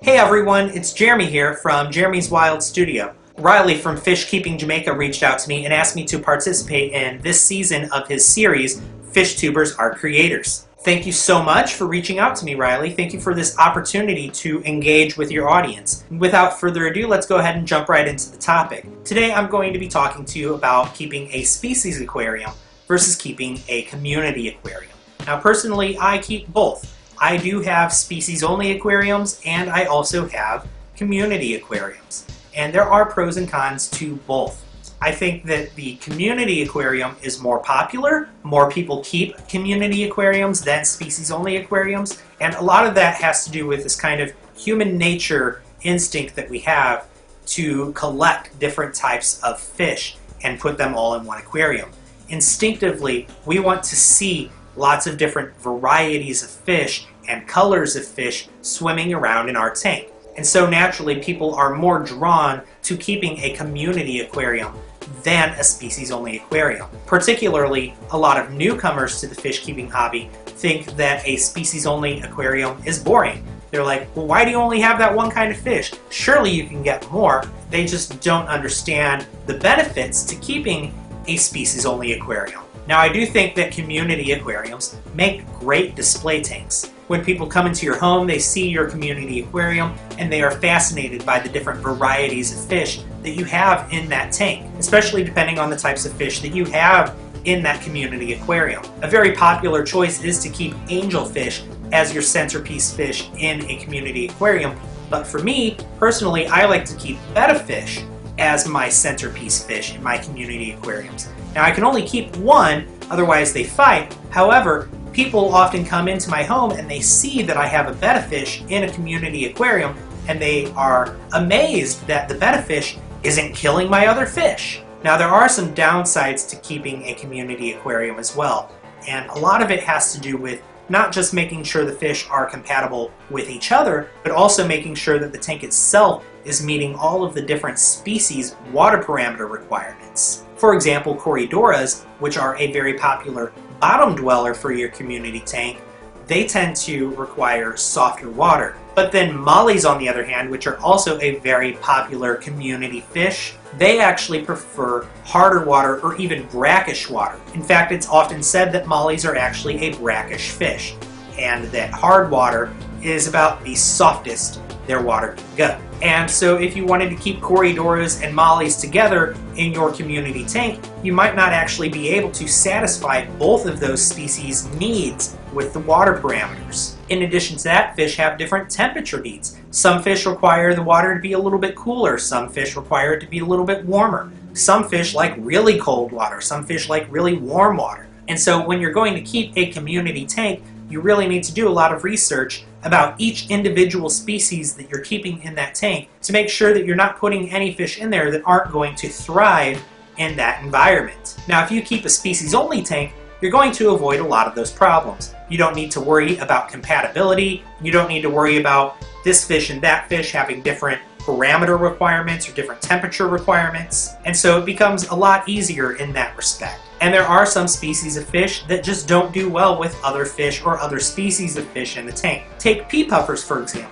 Hey everyone, it's Jeremy here from Jeremy's Wild Studio. Riley from Fish Keeping Jamaica reached out to me and asked me to participate in this season of his series, Fishtubers R Creators. Thank you so much for reaching out to me, Riley. Thank you for this opportunity to engage with your audience. Without further ado, let's go ahead and jump right into the topic. Today I'm going to be talking to you about keeping a species aquarium versus keeping a community aquarium. Now personally, I keep both. I do have species-only aquariums, and I also have community aquariums. And there are pros and cons to both. I think that the community aquarium is more popular. More people keep community aquariums than species-only aquariums. And a lot of that has to do with this kind of human nature instinct that we have to collect different types of fish and put them all in one aquarium. Instinctively, we want to see lots of different varieties of fish and colors of fish swimming around in our tank. And so naturally people are more drawn to keeping a community aquarium than a species-only aquarium. Particularly, a lot of newcomers to the fish keeping hobby think that a species-only aquarium is boring. They're like, well, why do you only have that one kind of fish? Surely you can get more. They just don't understand the benefits to keeping a species-only aquarium. Now, I do think that community aquariums make great display tanks. When people come into your home, they see your community aquarium and they are fascinated by the different varieties of fish that you have in that tank, especially depending on the types of fish that you have in that community aquarium. A very popular choice is to keep angelfish as your centerpiece fish in a community aquarium, but for me, personally, I like to keep betta fish as my centerpiece fish in my community aquariums. Now I can only keep one, otherwise they fight. However, people often come into my home and they see that I have a betta fish in a community aquarium and they are amazed that the betta fish isn't killing my other fish. Now there are some downsides to keeping a community aquarium as well, and a lot of it has to do with not just making sure the fish are compatible with each other, but also making sure that the tank itself is meeting all of the different species water parameter requirements. For example, Corydoras, which are a very popular bottom dweller for your community tank, they tend to require softer water. But then mollies, on the other hand, which are also a very popular community fish, they actually prefer harder water or even brackish water. In fact, it's often said that mollies are actually a brackish fish, and that hard water is about the softest their water can go. And so if you wanted to keep Corydoras and mollies together in your community tank, you might not actually be able to satisfy both of those species' needs with the water parameters. In addition to that, fish have different temperature needs. Some fish require the water to be a little bit cooler, some fish require it to be a little bit warmer. Some fish like really cold water, some fish like really warm water. And so when you're going to keep a community tank, you really need to do a lot of research about each individual species that you're keeping in that tank to make sure that you're not putting any fish in there that aren't going to thrive in that environment. Now, if you keep a species-only tank, you're going to avoid a lot of those problems. You don't need to worry about compatibility. You don't need to worry about this fish and that fish having different parameter requirements or different temperature requirements. And so it becomes a lot easier in that respect. And there are some species of fish that just don't do well with other fish or other species of fish in the tank. Take pea puffers, for example.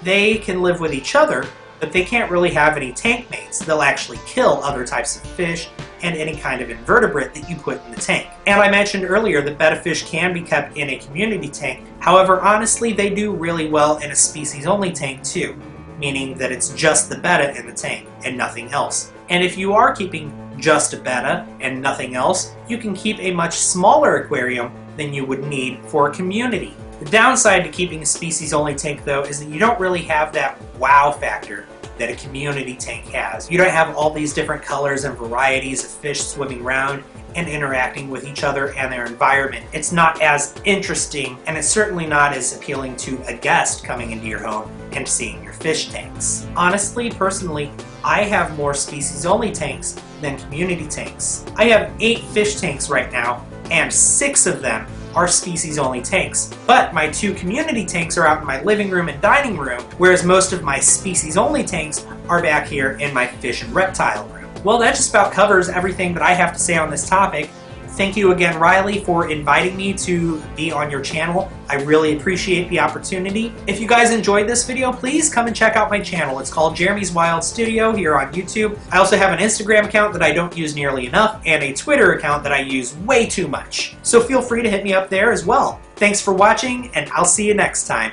They can live with each other, but they can't really have any tank mates. They'll actually kill other types of fish and any kind of invertebrate that you put in the tank. And I mentioned earlier that betta fish can be kept in a community tank. However, honestly, they do really well in a species-only tank too, meaning that it's just the betta in the tank and nothing else. And if you are keeping just a betta and nothing else, you can keep a much smaller aquarium than you would need for a community. The downside to keeping a species-only tank, though, is that you don't really have that wow factor that a community tank has. You don't have all these different colors and varieties of fish swimming around and interacting with each other and their environment. It's not as interesting, and it's certainly not as appealing to a guest coming into your home and seeing your fish tanks. Honestly, personally, I have more species-only tanks than community tanks. I have 8 fish tanks right now, and 6 of them are species-only tanks. But my 2 community tanks are out in my living room and dining room, whereas most of my species-only tanks are back here in my fish and reptile room. Well, that just about covers everything that I have to say on this topic. Thank you again, Riley, for inviting me to be on your channel. I really appreciate the opportunity. If you guys enjoyed this video, please come and check out my channel. It's called Jeremy's Wild Studio here on YouTube. I also have an Instagram account that I don't use nearly enough and a Twitter account that I use way too much. So feel free to hit me up there as well. Thanks for watching, and I'll see you next time.